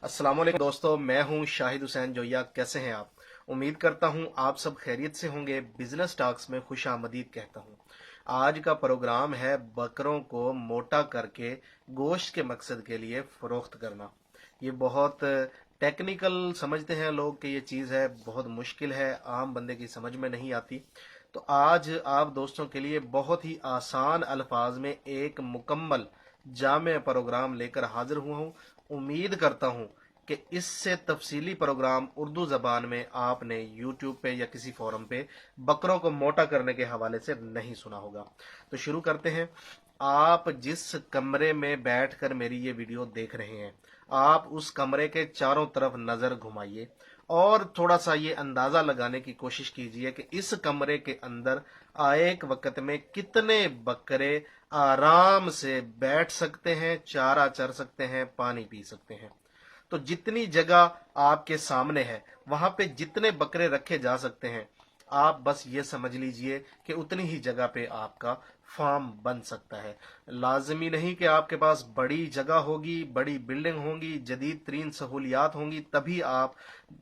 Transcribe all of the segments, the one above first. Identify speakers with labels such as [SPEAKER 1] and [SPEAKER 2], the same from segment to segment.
[SPEAKER 1] अस्सलाम वालेकुम दोस्तों, मैं हूं शाहिद हुसैन जोया। कैसे हैं आप? उम्मीद करता हूं आप सब खैरियत से होंगे। बिजनेस टॉक्स में खुश आमदीद कहता हूं। आज का प्रोग्राम है बकरों को मोटा करके गोश्त के मकसद के लिए फरोख्त करना। ये बहुत टेक्निकल समझते हैं लोग कि ये चीज़ है, बहुत मुश्किल है, आम बंदे की समझ में नहीं आती। तो आज आप दोस्तों के लिए बहुत ही आसान अल्फाज में एक मुकम्मल जामे प्रोग्राम लेकर हाजिर हुआ हूँ। उम्मीद करता हूँ कि इससे तफसीली प्रोग्राम उर्दू ज़बान में आपने यूट्यूब पे या किसी फोरम पे बकरों को मोटा करने के हवाले से नहीं सुना होगा। तो शुरू करते हैं। आप जिस कमरे में बैठकर मेरी ये वीडियो देख रहे हैं, आप उस कमरे के चारों तरफ नज़र घुमाइए और थोड़ा सा ये अंदाज़ा लगाने की कोशिश कीजिए कि इस कमरे के अंदर एक वक्त में कितने बकरे आराम से बैठ सकते हैं, चारा चर सकते हैं, पानी पी सकते हैं। तो जितनी जगह आपके सामने है वहां पे जितने बकरे रखे जा सकते हैं, आप बस ये समझ लीजिए कि उतनी ही जगह पे आपका फार्म बन सकता है। लाजमी नहीं कि आपके पास बड़ी जगह होगी, बड़ी बिल्डिंग होगी, जदीद तरीन सहूलियात होंगी तभी आप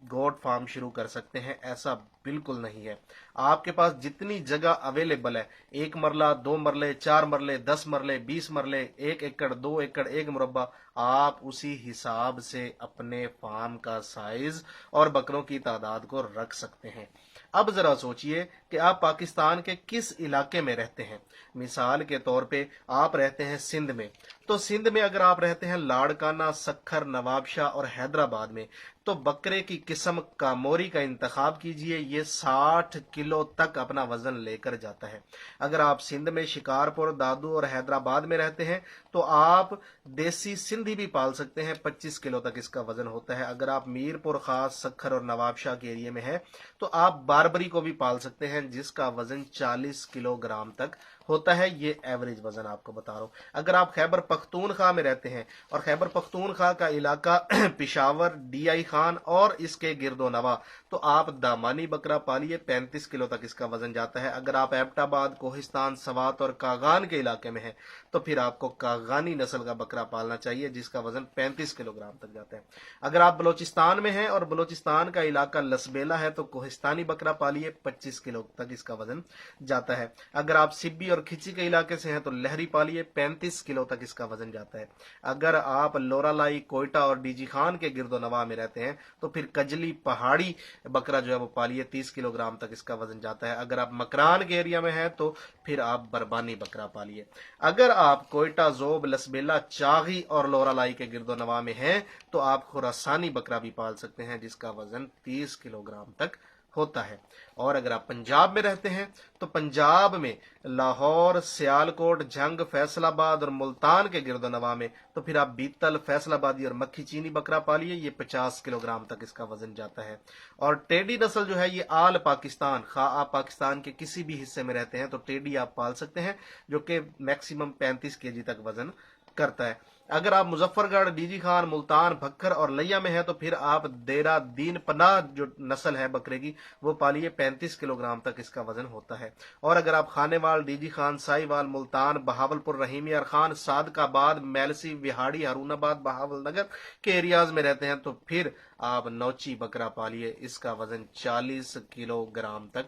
[SPEAKER 1] गोट फार्म शुरू कर सकते हैं। ऐसा बिल्कुल नहीं है। आपके पास जितनी जगह अवेलेबल है, 1 मरला, 2 मरले, 4 मरले, 10 मरले, 20 मरले, 1 एकड़, 2 एकड़, 1 मुरब्बा, आप उसी हिसाब से अपने फार्म का साइज और बकरों की तादाद को रख सकते हैं। अब जरा सोचिए कि आप पाकिस्तान के किस इलाके में रहते हैं। मिसाल के तौर पे आप रहते हैं सिंध में। तो सिंध में अगर आप रहते हैं लाड़काना, सखर, नवाबशाह और हैदराबाद में, तो बकरे की किस्म कामोरी का इंतखाब कीजिए। ये 60 किलो तक अपना वजन लेकर जाता है। अगर आप सिंध में शिकारपुर, दादू और हैदराबाद में रहते हैं तो आप देसी सिंधी भी पाल सकते हैं। 25 किलो तक इसका वजन होता है। अगर आप मीरपुर खास, सखर और नवाबशाह के एरिया में है तो आप बारबरी को भी पाल सकते हैं जिसका वजन 40 किलोग्राम तक होता है। ये एवरेज वजन आपको बता रहा हूं। अगर आप खैबर पख्तूनख्वा में रहते हैं और खैबर पख्तूनख्वा का इलाका पिशावर, डीआई खान और इसके गिरदोनवा, तो आप दामानी बकरा पालिए। 35 किलो तक इसका वजन जाता है। अगर आप एबटाबाद, कोहिस्तान, सवात और कागान के इलाके में है तो फिर आपको कागानी नस्ल का बकरा पालना चाहिए जिसका वजन 35 किलोग्राम तक जाता है। अगर आप बलोचिस्तान में हैं और बलोचिस्तान का इलाका लसबेला है तो कोहिस्तानी बकरा पालिए। 25 किलो तक इसका वजन जाता है। अगर आप सिब्बी और खिची के इलाके से हैं तो लहरी पालिए। 35 किलो तक इसका वजन जाता है। अगर आप लोरालाई, कोयटा और डीजी खान के गिरदो नवा में रहते हैं तो फिर कजली पहाड़ी बकरा जो है वो पालिए। 30 किलोग्राम तक इसका वजन जाता है। अगर आप मकरान के एरिया में हैं तो फिर आप बरबानी बकरा पालिए। अगर आप कोयटा, जोब, लसबेला, चागी और लोरालाई के गिरदो नवा में हैं तो आप खुरासानी बकरा भी पाल सकते हैं जिसका वजन 30 किलोग्राम तक होता है। और अगर आप पंजाब में रहते हैं तो पंजाब में लाहौर, सियालकोट, झंग, फैसलाबाद और मुल्तान के गिरदोनवा में तो फिर आप बीतल, फैसलाबादी और मक्खी चीनी बकरा पालिए। ये 50 किलोग्राम तक इसका वजन जाता है। और टेडी नस्ल जो है ये आल पाकिस्तान, खा आप पाकिस्तान के किसी भी हिस्से में रहते हैं तो टेडी आप पाल सकते हैं जो कि मैक्सिमम 35 केजी तक वजन करता है। अगर आप मुजफ्फरगढ़, डीजी खान, मुल्तान, भक्कर और लिया में है तो फिर आप देरा दीन पनाह जो नस्ल है बकरे की वो पालिए। 35 किलोग्राम तक इसका वजन होता है। और अगर आप खानेवाल, डीजी खान, साहिवाल, मुल्तान, बहावलपुर, रहीमियार खान, सादकाबाद, मैलसी, विहाड़ी, हारूनाबाद, बहावलनगर के एरियाज में रहते हैं तो फिर आप नौची बकरा पालिए। इसका वजन 40 किलोग्राम तक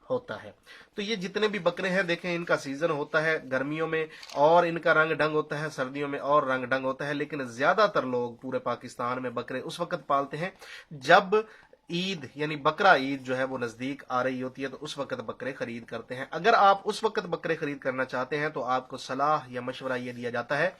[SPEAKER 1] होता है। तो ये जितने भी बकरे हैं देखें, इनका सीजन होता है गर्मियों में और इनका रंग ढंग होता है, सर्दियों में और रंग ढंग होता है। लेकिन ज्यादातर लोग पूरे पाकिस्तान में बकरे उस वक्त पालते हैं जब ईद यानी बकरा ईद जो है वो नजदीक आ रही होती है तो उस वक्त बकरे खरीद करते हैं। अगर आप उस वक्त बकरे खरीद करना चाहते हैं तो आपको सलाह या मशवरा यह दिया जाता है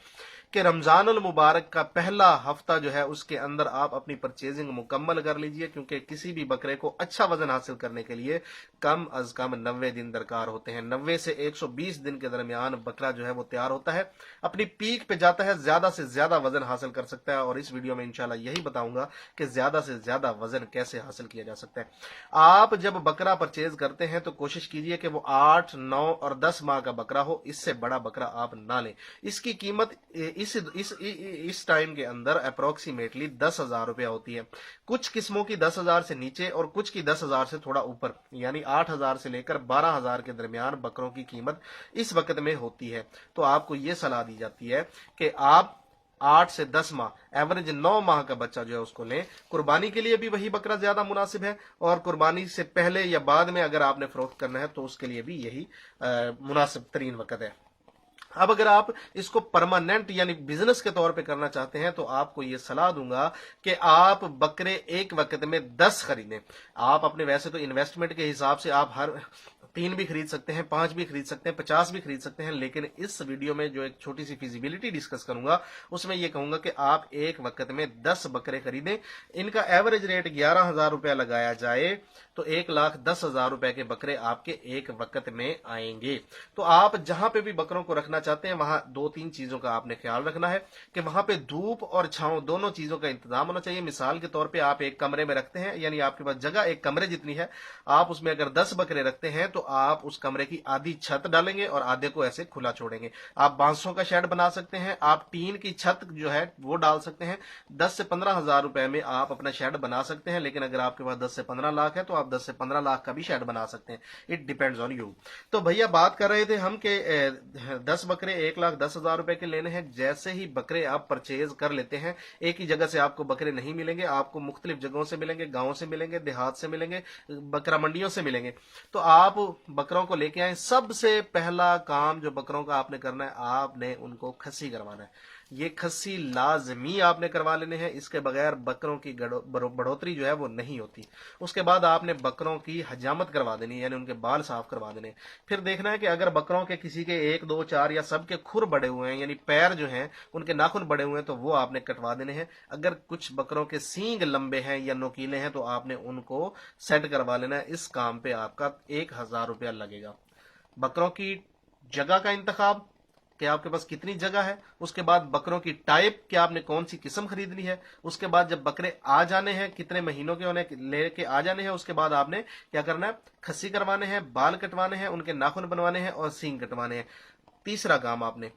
[SPEAKER 1] कि रमजानुल मुबारक का पहला हफ्ता जो है उसके अंदर आप अपनी परचेजिंग मुकम्मल कर लीजिए, क्योंकि किसी भी बकरे को अच्छा वजन हासिल करने के लिए कम अज कम 90 दिन दरकार होते हैं। 90 से 120 दिन के दरमियान बकरा जो है वो तैयार होता है, अपनी पीक पे जाता है, ज्यादा से ज्यादा वजन हासिल कर सकता है। और इस वीडियो में इंशाल्लाह यही बताऊंगा कि ज्यादा से ज्यादा वजन कैसे हासिल किया जा सकता है। आप जब बकरा परचेज करते हैं तो कोशिश कीजिए कि वो 8, 9 और 10 माह का बकरा हो। इससे बड़ा बकरा आप ना लें। इसकी कीमत इस टाइम के अंदर अप्रोक्सीमेटली 10,000 रुपया होती है। कुछ किस्मों की 10,000 से नीचे और कुछ की 10,000 से थोड़ा ऊपर, यानी 8,000 से लेकर 12,000 के दरमियान बकरों की कीमत इस वक्त में होती है। तो आपको यह सलाह दी जाती है कि आप 8 से 10 माह एवरेज 9 माह का बच्चा जो है उसको लें। कुर्बानी के लिए भी वही बकरा ज्यादा मुनासिब है, और कुर्बानी से पहले या बाद में अगर आपने फरोख्त करना है तो उसके लिए भी यही मुनासिब तरीन वक्त है। अब अगर आप इसको परमानेंट यानी बिजनेस के तौर पे करना चाहते हैं तो आपको ये सलाह दूंगा कि आप बकरे एक वक्त में 10 खरीदें। आप अपने वैसे तो इन्वेस्टमेंट के हिसाब से आप हर 3 भी खरीद सकते हैं, 5 भी खरीद सकते हैं, 50 भी खरीद सकते हैं, लेकिन इस वीडियो में जो एक छोटी सी फिजिबिलिटी डिस्कस करूंगा उसमें यह कहूंगा कि आप एक वक्त में 10 बकरे खरीदें। इनका एवरेज रेट 11,000 रुपया लगाया जाए तो 1,10,000 रुपए के बकरे आपके एक वक्त में आएंगे। तो आप जहां पे भी बकरों को रखना चाहते हैं वहां 2-3 चीजों का आपने ख्याल रखना है कि वहां पे धूप और छांव दोनों चीजों का इंतजाम होना चाहिए। मिसाल के तौर पे आप एक कमरे में रखते हैं, यानी आपके पास जगह एक कमरे जितनी है, आप उसमें अगर 10 बकरे रखते हैं तो आप उस कमरे की आधी छत डालेंगे और आधे को ऐसे खुला छोड़ेंगे। आप बांसों का शेड बना सकते हैं, आप टीन की छत जो है वो डाल सकते हैं। 10 से 15,000 रुपए में आप अपना शेड बना सकते हैं, लेकिन अगर आपके पास 10 से 15 लाख है तो आप 10 से 15 लाख का भी शेड बना सकते हैं। It depends on you. तो भैया बात कर रहे थे हम कि 10 बकरे 1,10,000 रुपए के लेने हैं। जैसे ही बकरे आप परचेज कर लेते हैं, एक ही जगह से आपको बकरे नहीं मिलेंगे, आपको मुख्तलिफ जगहों से मिलेंगे, गांव से मिलेंगे, देहात से मिलेंगे, बकरा मंडियों से मिलेंगे। तो आप बकरों को लेके आए, सबसे पहला काम जो बकरों का आपने करना है, आपने उनको खस्सी करवाना है। ये खस्सी लाजमी आपने करवा लेने हैं, इसके बगैर बकरों की बढ़ोतरी जो है वो नहीं होती। उसके बाद आपने बकरों की हजामत करवा देनी है, यानी उनके बाल साफ करवा देने। फिर देखना है कि अगर बकरों के किसी के 1, 2, 4 या सबके खुर बड़े हुए हैं, यानी पैर जो हैं उनके नाखून बड़े हुए हैं, तो वो आपने कटवा देने हैं। अगर कुछ बकरों के सींग लंबे हैं या नोकीले हैं तो आपने उनको सेट करवा लेना है। इस काम पे आपका 1,000 रुपया लगेगा। बकरों की जगह का इंतखाब कि आपके पास कितनी जगह है, उसके बाद बकरों की टाइप कि आपने कौन सी किस्म खरीदनी है, उसके बाद जब बकरे आ जाने हैं, कितने महीनों के होने लेके आ जाने हैं, उसके बाद आपने क्या करना है, खस्सी करवाने हैं, बाल कटवाने हैं, उनके नाखून बनवाने हैं और सींग कटवाने हैं। तीसरा काम आपने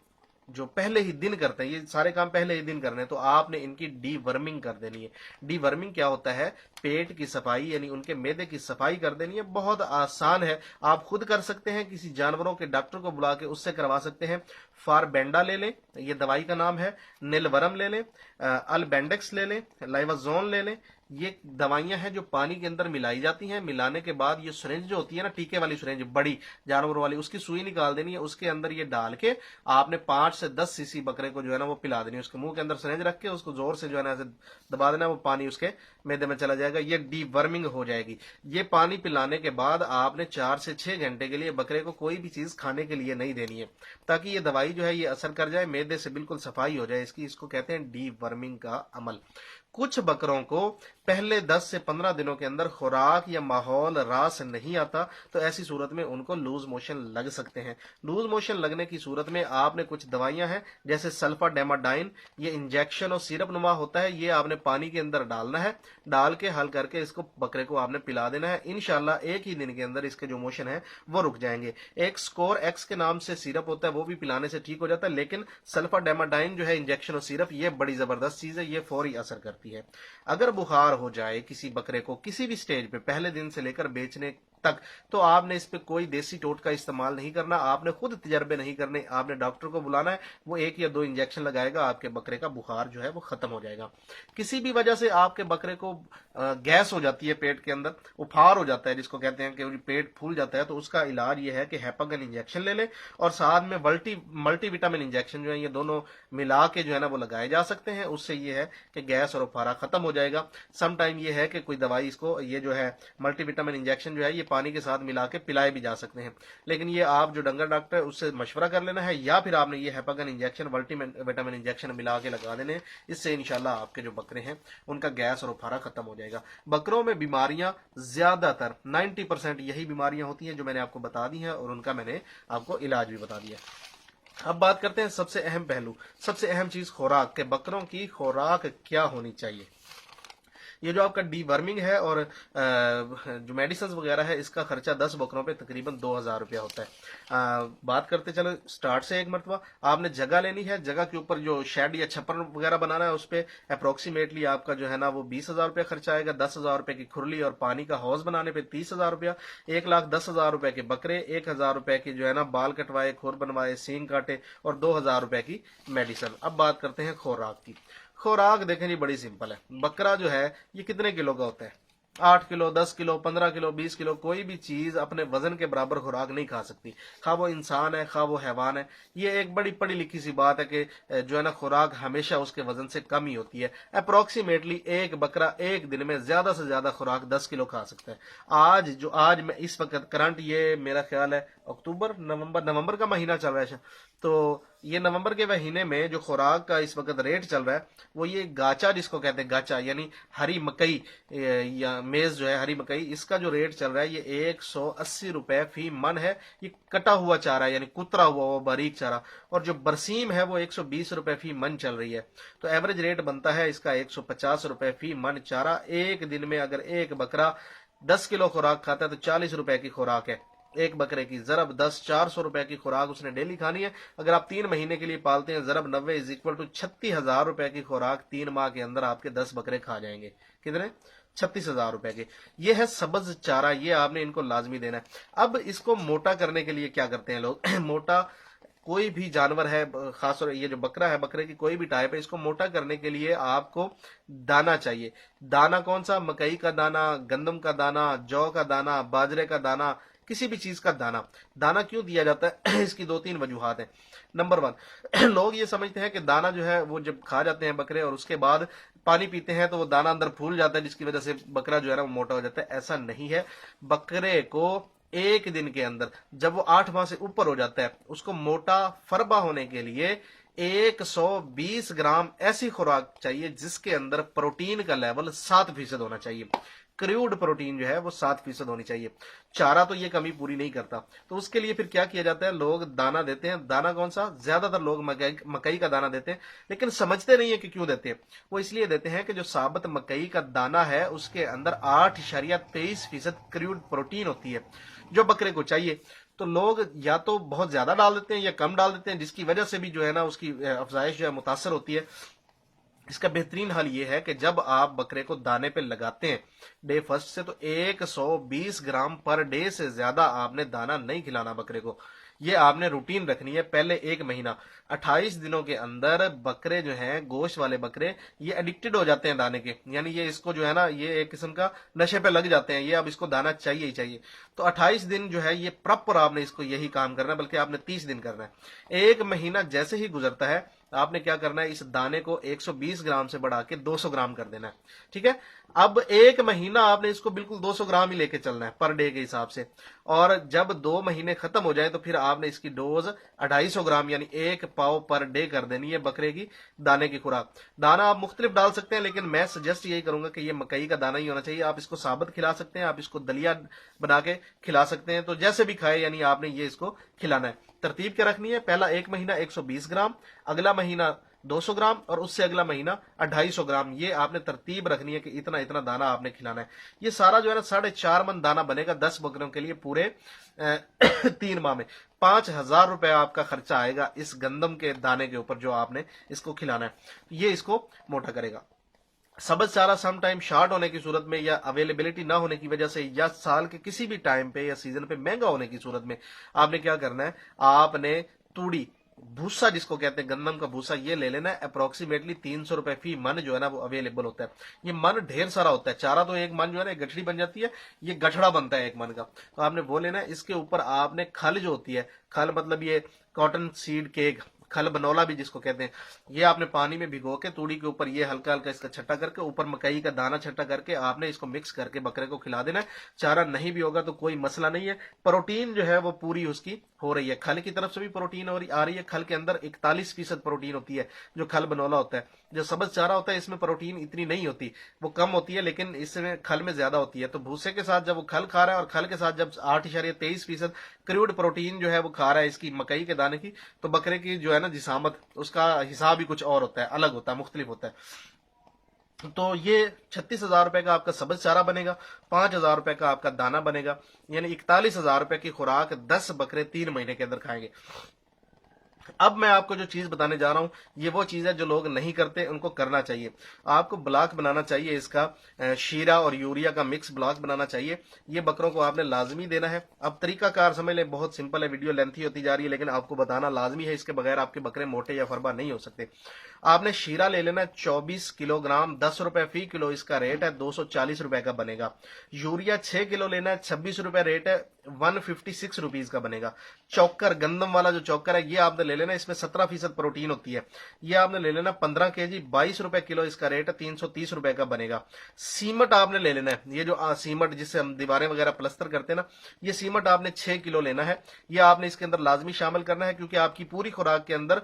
[SPEAKER 1] जो पहले ही दिन करते हैं, ये सारे काम पहले ही दिन करने हैं, तो आपने इनकी डीवर्मिंग कर देनी है। डीवर्मिंग क्या होता है, पेट की सफाई यानी उनके मैदे की सफाई कर देनी है। बहुत आसान है, आप खुद कर सकते हैं, किसी जानवरों के डॉक्टर को बुला के उससे करवा सकते हैं। फारबेंडा ले लें, ये दवाई का नाम है, निलवरम ले लें, अल्बेंडेक्स ले लें, लाइवाजोन ले लें। ये दवाइयां हैं जो पानी के अंदर मिलाई जाती हैं। मिलाने के बाद ये सिरिंज जो होती है ना, टीके वाली सिरिंज बड़ी जानवरों वाली, उसकी सुई निकाल देनी है, उसके अंदर ये डाल के आपने 5 से 10 सीसी बकरे को जो है ना वो पिला देनी है। उसके मुंह के अंदर सिरिंज रख के उसको जोर से जो है ना ऐसे दबा देना, वो पानी उसके मैदे में चला जाएगा, ये डीवर्मिंग हो जाएगी। ये पानी पिलाने के बाद आपने 4 से 6 घंटे के लिए बकरे को कोई भी चीज खाने के लिए नहीं देनी है, ताकि ये दवाई जो है ये असर कर जाए, मैदे से बिल्कुल सफाई हो जाए इसकी। इसको कहते हैं डीवर्मिंग का अमल। कुछ बकरों को पहले 10 से 15 दिनों के अंदर खुराक या माहौल रास नहीं आता, तो ऐसी सूरत में उनको लूज मोशन लग सकते हैं। लूज मोशन लगने की सूरत में आपने कुछ दवाइयां हैं जैसे सल्फाडेमाडाइन, ये इंजेक्शन और सिरप नुमा होता है, ये आपने पानी के अंदर डालना है, डाल के हल करके इसको बकरे को आपने पिला देना है। इंशाल्लाह एक ही दिन के अंदर इसके जो मोशन है वो रुक जाएंगे। एक स्कोर एक्स के नाम से सिरप होता है, वो भी पिलाने से ठीक हो जाता है, लेकिन सल्फाडेमाडाइन जो है इंजेक्शन और सिरप, ये बड़ी जबरदस्त चीज है, ये फौरी असर करती है। अगर बुखार हो जाए किसी बकरे को किसी भी स्टेज पे, पहले दिन से लेकर बेचने तक, तो आपने इस पे कोई देसी टोट का इस्तेमाल नहीं करना, आपने खुद तजर्बे नहीं करने, आपने डॉक्टर को बुलाना है, वो 1 या 2 इंजेक्शन लगाएगा, आपके बकरे का बुखार जो है वो खत्म हो जाएगा। किसी भी वजह से आपके बकरे को गैस हो जाती है, पेट के अंदर उफार हो जाता है, जिसको कहते हैं कि पेट फूल जाता है, तो उसका इलाज ये है कि हेपागन इंजेक्शन ले लें और साथ में मल्टीविटामिन इंजेक्शन जो है ये दोनों मिला के जो है ना वो लगाए जा सकते हैं। उससे ये है कि गैस और उफारा खत्म हो जाएगा। समटाइम ये है कि कोई दवाई इसको, ये जो है मल्टीविटामिन इंजेक्शन जो है ये पानी के साथ मिला के पिलाए भी जा सकते हैं, लेकिन ये आप जो डंगर डॉक्टर है उससे मशवरा कर लेना है, या फिर आपने ये हेपागन इंजेक्शन मल्टीविटामिन इंजेक्शन मिला के लगा देने। इससे इंशाल्लाह आपके जो बकरे हैं उनका गैस और उफारा खत्म हो जाएगा। बकरों में बीमारियां ज्यादातर 90% यही बीमारियां होती हैं जो मैंने आपको बता दी हैं, और उनका मैंने आपको इलाज भी बता दिया। अब बात करते हैं सबसे अहम पहलू, सबसे अहम चीज खुराक के, बकरों की खुराक क्या होनी चाहिए। ये जो आपका डीवर्मिंग है और जो मेडिसिन वगैरह है, इसका खर्चा 10 बकरों पे तकरीबन 2,000 रुपया होता है। बात करते चलो स्टार्ट से। एक मरतबा आपने जगह लेनी है, जगह के ऊपर जो शेड या छप्पर वगैरह बनाना है उस पर अप्रोक्सीमेटली आपका जो है ना वो 20,000 रुपया खर्चा आएगा। 10,000 रुपए की खुरली और पानी का हौज बनाने पे 30,000 रुपया, 1,10,000 रुपए के बकरे, 1,000 रुपए की जो है ना बाल कटवाए, खुर बनवाए, सींग काटे और 2,000 रुपए की मेडिसिन। अब बात करते हैं खुराक की। खुराक देखें जी, बड़ी सिंपल है। बकरा जो है ये कितने किलो का होता है? 8 किलो, 10 किलो, 15 किलो, 20 किलो, कोई भी चीज अपने वजन के बराबर खुराक नहीं खा सकती, खा वो इंसान है खा वो हैवान है। ये एक बड़ी पढ़ी लिखी सी बात है कि जो है ना खुराक हमेशा उसके वजन से कम ही होती है। अप्रोक्सीमेटली एक बकरा एक दिन में ज्यादा से ज्यादा खुराक 10 किलो खा सकता है। आज मैं इस वक्त करंट, ये मेरा ख्याल है अक्टूबर नवंबर का महीना चल रहा है, तो ये नवंबर के महीने में जो खुराक का इस वक्त रेट चल रहा है वो ये गाचा जिसको कहते हैं, गाचा यानी हरी मकई या मेज जो है हरी मकई, इसका जो रेट चल रहा है ये 180 रुपए फी मन है। ये कटा हुआ चारा यानी कुतरा हुआ वो बारीक चारा। और जो बरसीम है वो 120 रुपए फी मन चल रही है। तो एवरेज रेट बनता है इसका 150 रुपए फी मन चारा। एक दिन में अगर एक बकरा 10 किलो खुराक खाता है तो 40 रुपए की खुराक है। एक बकरे की जरब 10, 400 रुपए की खुराक उसने डेली खानी है। अगर आप 3 महीने के लिए पालते हैं, जरब 90 इज इक्वल टू 36,000 रुपए की खुराक 3 माह के अंदर आपके 10 बकरे खा जाएंगे। कितने? 36,000 रुपए के। ये है सब्ज चारा, ये आपने इनको लाजमी देना है। अब इसको मोटा करने के लिए क्या करते हैं लोग मोटा कोई भी जानवर है, खासतौर ये जो बकरा है, बकरे की कोई भी टाइप है, इसको मोटा करने के लिए आपको दाना चाहिए। दाना कौन सा? मकई का दाना, गंदम का दाना, जौ का दाना, बाजरे का दाना, किसी भी चीज का दाना। दाना क्यों दिया जाता है? इसकी 2-3 वजूहात हैं। नंबर 1, लोग ये समझते हैं कि दाना जो है वो जब खा जाते हैं बकरे और उसके बाद पानी पीते हैं तो वो दाना अंदर फूल जाता है, जिसकी वजह से बकरा जो है ना वो मोटा हो जाता है। ऐसा नहीं है। बकरे को एक दिन के अंदर जब वो 8 माह से ऊपर हो जाता है, उसको मोटा फरबा होने के लिए 120 ग्राम ऐसी खुराक चाहिए जिसके अंदर प्रोटीन का लेवल 7% होना चाहिए। क्रूड प्रोटीन जो है वो 7% होनी चाहिए। चारा तो ये कमी पूरी नहीं करता। तो उसके लिए फिर क्या किया जाता है? लोग दाना देते हैं। दाना कौन सा? ज्यादातर लोग मकई का दाना देते हैं, लेकिन समझते नहीं है कि क्यों देते हैं। वो इसलिए देते हैं कि जो साबुत मकई का दाना है उसके अंदर 8.23% क्रूड प्रोटीन होती है जो बकरे को चाहिए। तो लोग या तो बहुत ज्यादा डाल देते हैं या कम डाल देते हैं, जिसकी वजह से भी जो है ना उसकी अफजाइश जो है मुतासर होती है। इसका बेहतरीन हल यह है कि जब आप बकरे को दाने पे लगाते हैं डे फर्स्ट से, तो 120 ग्राम पर डे से ज्यादा आपने दाना नहीं खिलाना बकरे को। ये आपने रूटीन रखनी है पहले 1 महीना। 28 दिनों के अंदर बकरे जो हैं, गोश्त वाले बकरे, ये एडिक्टेड हो जाते हैं दाने के, यानी ये इसको जो है ना ये एक किस्म का नशे पे लग जाते हैं। ये अब इसको दाना चाहिए ही चाहिए। तो 28 दिन जो है ये प्रॉपर आपने इसको यही काम करना है, बल्कि आपने 30 दिन करना है। 1 महीना जैसे ही गुजरता है आपने क्या करना है? इस दाने को 120 ग्राम से बढ़ा के 200 ग्राम कर देना है। ठीक है। अब 1 महीना आपने इसको बिल्कुल 200 ग्राम ही लेके चलना है पर डे के हिसाब से। और जब 2 महीने खत्म हो जाए तो फिर आपने इसकी डोज 250 ग्राम यानी 1 पाव पर डे कर देनी है बकरे की दाने की खुराक। दाना आप मुख्तलिफ डाल सकते हैं, लेकिन मैं सजेस्ट यही करूंगा कि ये मकई का दाना ही होना चाहिए। आप इसको साबुत खिला सकते हैं, आप इसको दलिया बना के खिला सकते हैं, तो जैसे भी खाए यानी आपने ये इसको खिलाना है। तरतीब क्या रखनी है? पहला 1 महीना 120 ग्राम, अगला महीना 200 ग्राम और उससे अगला महीना 250 ग्राम। ये आपने तरतीब रखनी है कि इतना इतना दाना आपने खिलाना है। ये सारा जो है ना 4.5 मन दाना बनेगा 10 बकरों के लिए पूरे 3 माह में। 5,000 रुपए आपका खर्चा आएगा इस गंदम के दाने के ऊपर जो आपने इसको खिलाना है। ये इसको मोटा करेगा। सब्ज चारा सम टाइम शॉर्ट होने की सूरत में या अवेलेबिलिटी ना होने की वजह से या साल के किसी भी टाइम पे या सीजन पे महंगा होने की सूरत में आपने क्या करना है? आपने तूड़ी भूसा जिसको कहते हैं गंदम का भूसा, ये ले लेना है। अप्रोक्सीमेटली 300 रुपए फी मन जो है ना वो अवेलेबल होता है। ये मन ढेर सारा होता है। चारा तो एक मन जो है ना गठड़ी बन जाती है, ये गठड़ा बनता है एक मन का। तो आपने वो लेना है। इसके ऊपर आपने खल जो होती है, खल मतलब ये कॉटन सीड केक, खल बनौला भी जिसको कहते हैं, ये आपने पानी में भिगो के तूड़ी के ऊपर ये हल्का हल्का इसका छट्टा करके ऊपर मकई का दाना छट्टा करके आपने इसको मिक्स करके बकरे को खिला देना है। चारा नहीं भी होगा तो कोई मसला नहीं है। प्रोटीन जो है वो पूरी उसकी हो रही है। खल की तरफ से भी प्रोटीन आ रही है। खल के अंदर 41% प्रोटीन होती है जो खल बनौला होता है। जो सब्ज चारा होता है इसमें प्रोटीन इतनी नहीं होती, वो कम होती है, लेकिन इसमें खल में ज्यादा होती है। तो भूसे के साथ जब वो खल खा रहा है और खल के साथ जब 8.23% क्रूड प्रोटीन जो है वो खा रहा है इसकी मकई के दाने की, तो बकरे की जो है ना जिसामत, उसका हिसाब ही कुछ और होता है, अलग होता है, मुख्तलिफ होता है। तो ये 36,000 रुपए का आपका सब्ज चारा बनेगा, 5,000 रुपए का आपका दाना बनेगा, यानी 41,000 रुपए की खुराक 10 बकरे 3 महीने के अंदर खाएंगे। अब मैं आपको जो चीज बताने जा रहा हूं, ये वो चीज है जो लोग नहीं करते, उनको करना चाहिए। आपको ब्लॉक बनाना चाहिए इसका, शीरा और यूरिया का मिक्स ब्लॉक बनाना चाहिए। ये बकरों को आपने लाजमी देना है। अब तरीकाकार समझ लें, बहुत सिंपल है, वीडियो लेंथी होती जा रही है, लेकिन आपको बताना लाजमी है, इसके बगैर आपके बकरे मोटे या फरबा नहीं हो सकते। आपने शीरा ले लेना 24 किलोग्राम, 10 रुपए फी किलो इसका रेट है, 240 रुपए का बनेगा। यूरिया 6 किलो लेना है, 26 रुपए रेट है, 156 रुपीज का बनेगा। चौकर, गंदम वाला जो चौकर है, ये आपने ले लेना, इसमें 17% प्रोटीन होती है। ये आपने ले लेना 15 केजी, 22 रुपए किलो इसका रेट है, 330 रुपए का बनेगा। सीमट आपने ले लेना है, ये जो सीमट जिससे हम दीवारें वगैरह प्लस्तर करते हैं ना, ये सीमट आपने 6 किलो लेना है। ये आपने इसके अंदर लाजमी शामिल करना है, क्योंकि आपकी पूरी खुराक के अंदर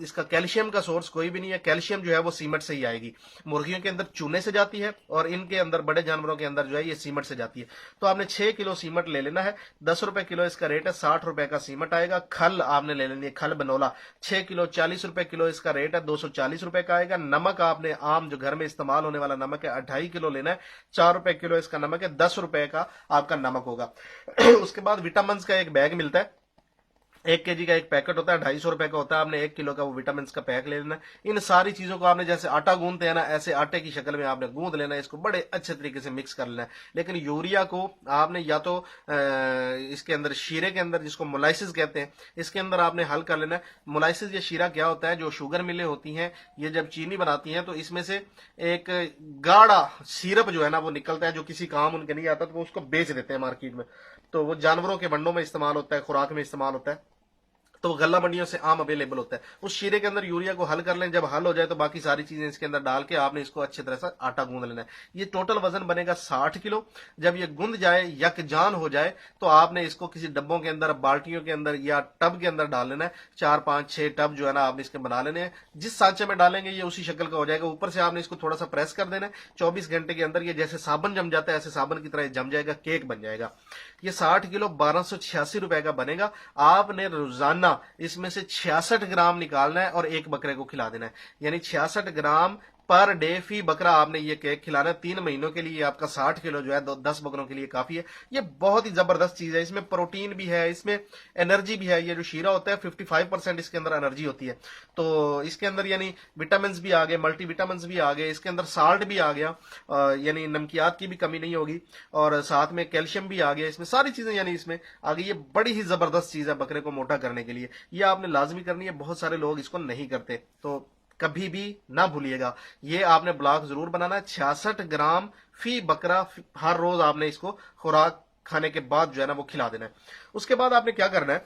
[SPEAKER 1] इसका कैल्शियम का सोर्स कोई भी नहीं है। कैल्शियम जो है वो सीमट से ही आएगी। मुर्गियों के अंदर चूने से जाती है, और इनके अंदर बड़े जानवरों के अंदर जो है ये सीमट से जाती है। तो आपने 6 किलो सीमट ले लेना है, 10 रुपए किलो इसका रेट है, 60 रुपए का सीमट आएगा। खल आपने ले लेनी है, खल बनोला 6 किलो, 40 रुपए किलो इसका रेट है, 240 रुपए का आएगा। नमक आपने आम जो घर में इस्तेमाल होने वाला नमक है, 2.5 किलो लेना है, 4 रुपए किलो इसका नमक है, 10 रुपए का आपका नमक होगा। उसके बाद विटामिन का एक बैग मिलता है, 1 केजी का एक पैकेट होता है, 250 रुपए का होता है। आपने 1 किलो का वो विटामिन का पैक ले लेना है। इन सारी चीजों को आपने जैसे आटा गूंदते हैं ना, ऐसे आटे की शक्ल में आपने गूंद लेना है, इसको बड़े अच्छे तरीके से मिक्स कर लेना है। लेकिन यूरिया को आपने या तो इसके अंदर, शीरे के अंदर, जिसको मोलाइसिस कहते हैं, इसके अंदर आपने हल कर लेना है। मोलाइसिस या शीरा क्या होता है, जो शुगर मिलें होती हैं, ये जब चीनी बनाती हैं तो इसमें से एक गाढ़ा सिरप जो है ना वो निकलता है, जो किसी काम उनके नहीं आता, तो वो उसको बेच देते हैं मार्केट में। तो वो जानवरों के वंडों में इस्तेमाल होता है, खुराक में इस्तेमाल होता है, तो गल्ला मंडियों से आम अवेलेबल होता है। उस शीरे के अंदर यूरिया को हल कर लें, जब हल हो जाए तो बाकी सारी चीजें इसके अंदर डाल के आपने इसको अच्छी तरह से आटा गूंद लेना है। ये टोटल वजन बनेगा 60 किलो। जब ये गूंद जाए, यकजान हो जाए, तो आपने इसको किसी डब्बों के अंदर, बाल्टियों के अंदर या टब के अंदर डाल लेना है। 4, 5, 6 टब जो है ना आपने इसके बना लेने हैं। जिस सांचे में डालेंगे ये उसी शक्ल का हो जाएगा। ऊपर से आपने इसको थोड़ा सा प्रेस कर देना है। 24 घंटे के अंदर ये जैसे साबुन जम जाता है, ऐसे साबुन की तरह जम जाएगा, केक बन जाएगा। ये 60 किलो 1286 रुपए का बनेगा। आपने रोजाना इसमें से 66 ग्राम निकालना है और एक बकरे को खिला देना है, यानी 66 ग्राम पर डे फी बकरा आपने ये केक खिलाना है। 3 महीनों के लिए आपका 60 किलो जो है 10 बकरों के लिए काफी है। ये बहुत ही जबरदस्त चीज है, इसमें प्रोटीन भी है, इसमें एनर्जी भी है। ये जो शीरा होता है 55% इसके अंदर एनर्जी होती है। तो इसके अंदर यानी विटामिन भी आ गए, मल्टी विटामिन भी आ गए, इसके अंदर साल्ट भी आ गया, यानी नमकियात की भी कमी नहीं होगी, और साथ में कैल्शियम भी आ गया। इसमें सारी चीजें यानी इसमें आ गई। ये बड़ी ही जबरदस्त चीज है बकरे को मोटा करने के लिए। ये आपने लाजमी करनी है, बहुत सारे लोग इसको नहीं करते, तो कभी भी ना भूलिएगा, ये आपने ब्लॉक जरूर बनाना है। 66 ग्राम फी बकरा हर रोज आपने इसको खुराक खाने के बाद जो है ना वो खिला देना है। उसके बाद आपने क्या करना है,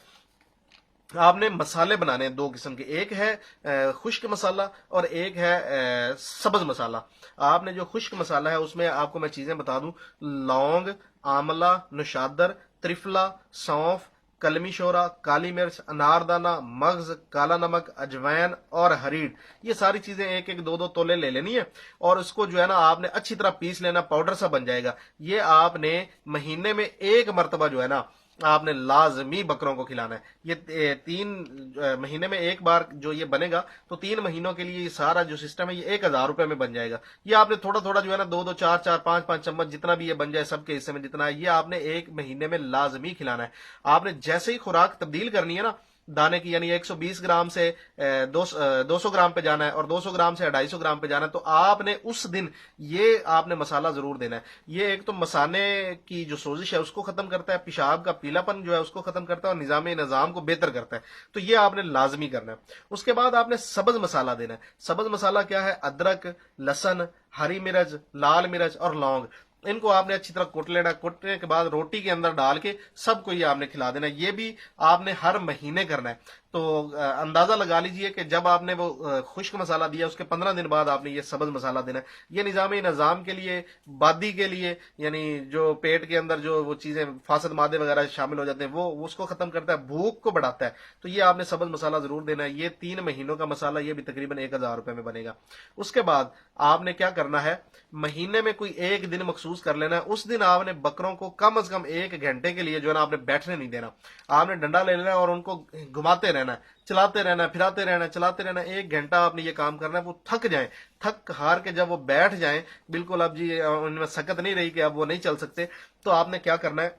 [SPEAKER 1] आपने मसाले बनाने हैं 2 किस्म के, एक है खुश्क मसाला और एक है सब्ज मसाला। आपने जो खुश्क मसाला है उसमें आपको मैं चीजें बता दूं, लौंग, आंवला, नुशादर, त्रिफला, सौंफ, कलमी शोरा, काली मिर्च, अनारदाना, मगज, काला नमक, अजवैन और हरीड़, ये सारी चीजें 1-1, 2-2 तोले ले लेनी है, और उसको जो है ना आपने अच्छी तरह पीस लेना, पाउडर सा बन जाएगा। ये आपने महीने में 1 मरतबा जो है ना आपने लाजमी बकरों को खिलाना है। ये 3 महीने में 1 बार जो ये बनेगा, तो 3 महीनों के लिए ये सारा जो सिस्टम है ये 1,000 रुपए में बन जाएगा। ये आपने थोड़ा थोड़ा जो है ना 2-2, 4-4, 5-5 चम्मच जितना भी ये बन जाए, सबके हिस्से में जितना है, ये आपने 1 महीने में लाजमी खिलाना है। आपने जैसे ही खुराक तब्दील करनी है ना दाने की, यानी 120 ग्राम से 200 ग्राम पे जाना है और 200 ग्राम से 250 ग्राम पे जाना है, तो आपने उस दिन ये आपने मसाला जरूर देना है। ये एक तो मसाने की जो सोजिश है उसको खत्म करता है, पेशाब का पीलापन जो है उसको खत्म करता है, और निजाम को बेहतर करता है। तो ये आपने लाजमी करना है। उसके बाद आपने सब्ज मसाला देना है। सब्ज मसाला क्या है, अदरक, लहसन, हरी मिर्च, लाल मिर्च और लौंग, इनको आपने अच्छी तरह कुट लेना। कुटने के बाद रोटी के अंदर डाल के सबको ये आपने खिला देना। ये भी आपने हर महीने करना है। तो अंदाजा लगा लीजिए कि जब आपने वो खुश्क मसाला दिया उसके 15 दिन बाद आपने ये सब्ज मसाला देना है। ये निजाम के लिए, बादी के लिए, यानी जो पेट के अंदर जो वो चीजें फासद मादे वगैरह शामिल हो जाते हैं वो उसको खत्म करता है, भूख को बढ़ाता है। तो ये आपने सब्ज मसाला जरूर देना है। ये 3 महीनों का मसाला, ये भी तकरीबन 1,000 रुपए में बनेगा। उसके बाद आपने क्या करना है, महीने में कोई एक दिन मखसूस कर लेना है। उस दिन आपने बकरों को कम से कम 1 घंटे के लिए जो है ना आपने बैठने नहीं देना। आपने डंडा ले लेना है और उनको घुमाते रहना रहना है, चलाते रहना है, फिराते रहना है, चलाते रहना है। 1 घंटा आपने ये काम करना है, वो थक जाए, थक हार के जब वो बैठ जाए, बिल्कुल अब जी उनमें सकत नहीं रही कि अब वो नहीं चल सकते, तो आपने क्या करना है,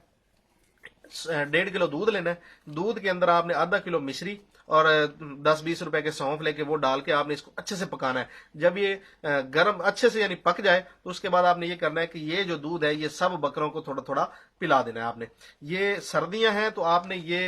[SPEAKER 1] 1.5 किलो दूध लेना है। दूध के अंदर आपने आधा किलो मिश्री और 10-20 रुपए के सौंफ लेके वो डाल के आपने इसको अच्छे से पकाना है। जब ये गर्म अच्छे से यानी पक जाए, तो उसके बाद आपने ये करना है कि ये जो दूध है ये सब बकरों को थोड़ा थोड़ा पिला देना है आपने। ये सर्दियां हैं तो आपने ये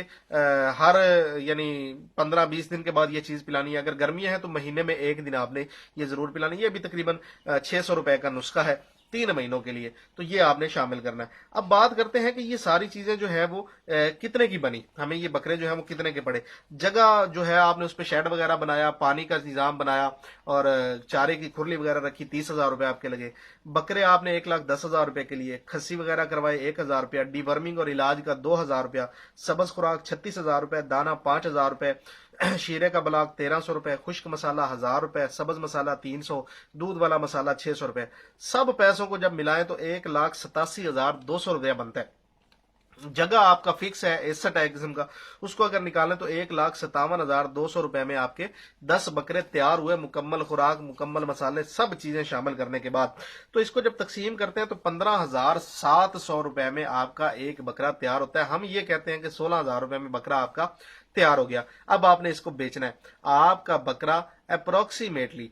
[SPEAKER 1] हर यानी 15-20 दिन के बाद ये चीज पिलानी है। अगर गर्मियां हैं तो महीने में 1 दिन आपने ये जरूर पिलानी है। ये भी तकरीबन 600 रुपए का नुस्खा है 3 महीनों के लिए, तो ये आपने शामिल करना है। अब बात करते हैं कि ये सारी चीजें जो है वो कितने की बनी, हमें ये बकरे जो है वो कितने के पड़े। जगह जो है आपने उस पर शेड वगैरह बनाया, पानी का इंतजाम बनाया और चारे की खुरली वगैरह रखी, 30,000 रुपए आपके लगे। बकरे आपने 1,10,000 रुपए के लिए, खस्सी वगैरह करवाए 1,000 रुपया, डीवर्मिंग और इलाज का 2,000 रुपया, सबस खुराक 36,000 रुपए, दाना 5,000 रुपए, शीरे का ब्लॉक 1,300 रुपए, खुश्क मसाला 1,000 रुपए, सब्ज मसाला 300, दूध वाला मसाला 600 रुपए। सब पैसों को जब मिलाएं तो 1,87,200 रुपया बनता है। जगह आपका फिक्स है 61 है किस्म का, उसको अगर निकालें तो 1,57,200 रुपए में आपके 10 बकरे तैयार हुए, मुकम्मल खुराक, मुकम्मल मसाले, सब चीजें शामिल करने के बाद। तो इसको जब तकसीम करते हैं तो 15,700 रुपए में आपका एक बकरा तैयार होता है। हम ये कहते हैं कि 16,000 रुपए में बकरा आपका तैयार हो गया। अब आपने इसको बेचना है। आपका बकरा अप्रोक्सीमेटली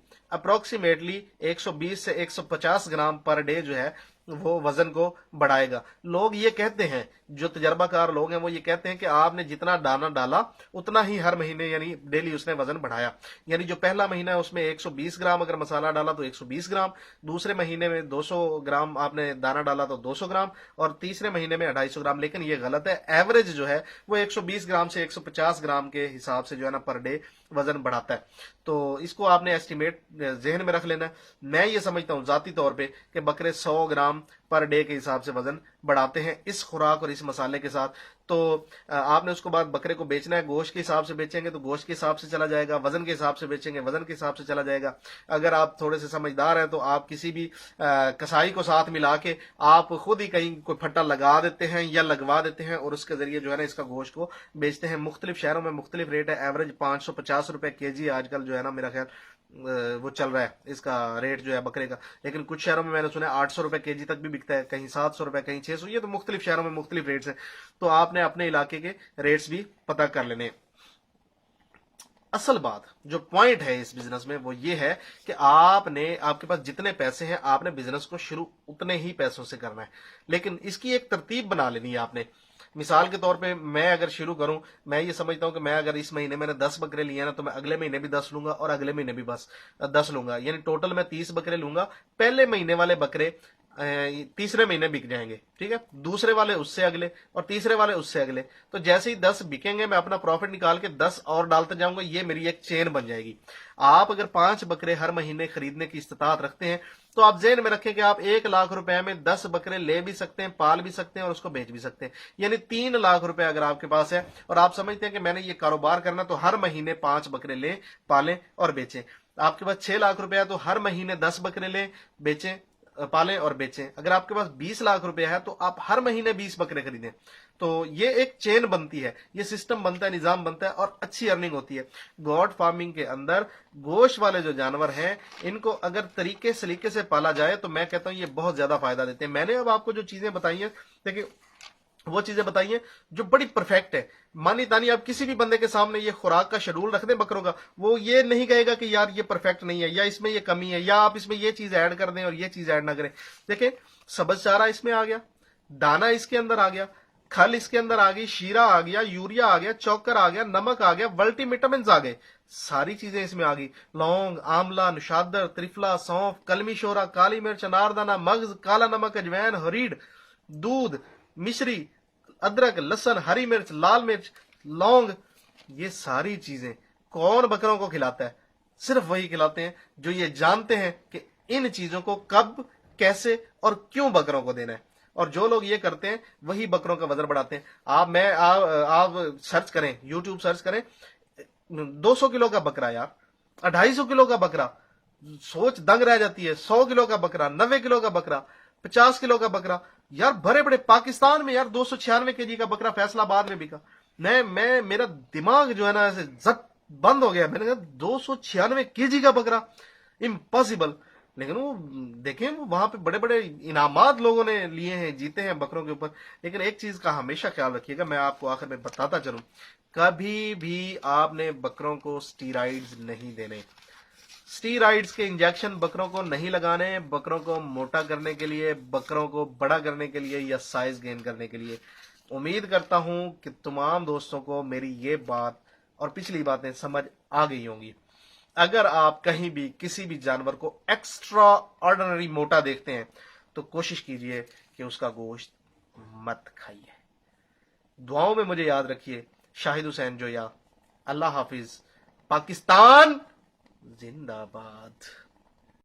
[SPEAKER 1] 120 से 150 ग्राम पर डे जो है वो वजन को बढ़ाएगा। लोग ये कहते हैं, जो तजर्बाकार लोग हैं वो ये कहते हैं कि आपने जितना दाना डाला उतना ही हर महीने यानी डेली उसने वजन बढ़ाया। यानी जो पहला महीना है उसमें 120 ग्राम अगर मसाला डाला तो 120 ग्राम, दूसरे महीने में 200 ग्राम आपने दाना डाला तो 200 ग्राम, और तीसरे महीने में 250 ग्राम। लेकिन ये गलत है। एवरेज जो है वो 120 ग्राम से 150 ग्राम के हिसाब से जो है ना पर डे वजन बढ़ाता है। तो इसको आपने एस्टिमेट जहन में रख लेना है। मैं ये समझता हूं जाती तौर पे कि बकरे 100 ग्राम पर डे के हिसाब से वजन बढ़ाते हैं इस खुराक और इस मसाले के साथ। तो आपने उसको बाद बकरे को बेचना है। गोश्त के हिसाब से बेचेंगे तो गोश्त के हिसाब से चला जाएगा, वजन के हिसाब से बेचेंगे वजन के हिसाब से चला जाएगा। अगर आप थोड़े से समझदार हैं तो आप किसी भी कसाई को साथ मिला के आप खुद ही कहीं कोई फट्टा लगा देते हैं या लगवा देते हैं और उसके जरिए जो है ना इसका गोश्त को बेचते हैं। मुख्तलिफ शहरों में मुख्तलिफ रेट है। एवरेज 550 रुपए केजी आजकल जो है ना मेरा ख्याल वो चल रहा है इसका रेट जो है बकरे का। लेकिन कुछ शहरों में मैंने सुना है 800 रुपए केजी तक भी बिकता है, कहीं 700 रुपए, कहीं 600। ये तो मुख्तलिफ शहरों में मुख्तलिफ रेट्स हैं, तो आपने अपने इलाके के रेट्स भी पता कर लेने। असल बात जो पॉइंट है इस बिजनेस में वो ये है कि आपके पास जितने पैसे हैं आपने बिजनेस को शुरू उतने ही पैसों से करना है, लेकिन इसकी एक तरतीब बना लेनी है आपने। मिसाल के तौर पे मैं अगर शुरू करूं, मैं ये समझता हूं कि मैं अगर इस महीने मैंने 10 बकरे लिए ना तो मैं अगले महीने भी 10 लूंगा और अगले महीने भी बस 10 लूंगा, यानी टोटल मैं 30 बकरे लूंगा। पहले महीने वाले बकरे तीसरे महीने बिक जाएंगे, ठीक है, दूसरे वाले उससे अगले और तीसरे वाले उससे अगले। तो जैसे ही 10 बिकेंगे मैं अपना प्रॉफिट निकाल के 10 और डालते जाऊंगा, ये मेरी एक चेन बन जाएगी। आप अगर 5 बकरे हर महीने खरीदने की इस्तात रखते हैं तो आप जेहन में रखें कि आप 1 लाख रुपए में 10 बकरे ले भी सकते हैं, पाल भी सकते हैं और उसको बेच भी सकते हैं। यानी 3 लाख रुपए अगर आपके पास है और आप समझते हैं कि मैंने ये कारोबार करना, तो हर महीने 5 बकरे ले, पालें और बेचें। आपके पास 6 लाख रुपए है तो हर महीने 10 बकरे ले, बेचें, पालें और बेचें। अगर आपके पास 20 लाख रुपए है तो आप हर महीने 20 बकरे खरीदें। तो ये एक चेन बनती है, ये सिस्टम बनता है, निजाम बनता है और अच्छी अर्निंग होती है। गॉड फार्मिंग के अंदर गोश्त वाले जो जानवर हैं इनको अगर तरीके सलीके से पाला जाए तो मैं कहता हूं ये बहुत ज्यादा फायदा देते हैं। मैंने अब आपको जो चीजें बताई हैं, देखिए वो चीजें बताई हैं जो बड़ी परफेक्ट है। मानी तानी आप किसी भी बंदे के सामने ये खुराक का शेड्यूल रख दें बकरों का, वो ये नहीं कहेगा कि यार ये परफेक्ट नहीं है या इसमें ये कमी है या आप इसमें ये चीज ऐड कर दें और ये चीज ऐड ना करें। देखें, सब्ज चारा इसमें आ गया, दाना इसके अंदर आ गया, खल इसके अंदर आ गई, शीरा आ गया, यूरिया आ गया, चौकर आ गया, नमक आ गया, मल्टीविटामिन्स आ गए, सारी चीजें इसमें आ गई। लौंग, आंवला, नुशादर, त्रिफला, सौंफ, कलमी शोरा, काली मिर्च, अनारदाना, मगज, काला नमक, अजवैन, हरीड, दूध, मिश्री, अदरक, लहसुन, हरी मिर्च, लाल मिर्च, लौंग, ये सारी चीजें कौन बकरों को खिलाता है? सिर्फ वही खिलाते हैं जो ये जानते हैं कि इन चीजों को कब, कैसे और क्यों बकरों को देना है। और जो लोग ये करते हैं वही बकरों का वजन बढ़ाते हैं। आप सर्च करें, यूट्यूब सर्च करें, 200 किलो का बकरा यार, 250 किलो का बकरा, सोच दंग रह जाती है। 100 किलो का बकरा, 90 किलो का बकरा, 50 किलो का बकरा, यार बड़े बड़े पाकिस्तान में यार 296 केजी का बकरा फैसलाबाद में बिका। मैं मेरा दिमाग जो है ना ऐसे जट बंद हो गया। मैंने कहा 296 kg का बकरा, इम्पॉसिबल। लेकिन वो देखें, वो वहां पे बड़े बड़े इनामात लोगों ने लिए हैं, जीते हैं बकरों के ऊपर। लेकिन एक चीज का हमेशा ख्याल रखिएगा, मैं आपको आखिर में बताता चलूं, कभी भी आपने बकरों को स्टीराइड्स नहीं देने। स्टीराइड्स के इंजेक्शन बकरों को नहीं लगाने, बकरों को मोटा करने के लिए, बकरों को बड़ा करने के लिए या साइज गेन करने के लिए। उम्मीद करता हूं कि तमाम दोस्तों को मेरी ये बात और पिछली बातें समझ आ गई होंगी। अगर आप कहीं भी किसी भी जानवर को एक्स्ट्रा ऑर्डिनरी मोटा देखते हैं तो कोशिश कीजिए कि उसका गोश्त मत खाइए। दुआओं में मुझे याद रखिए। शाहिद हुसैन जोया। अल्लाह हाफिज। पाकिस्तान जिंदाबाद।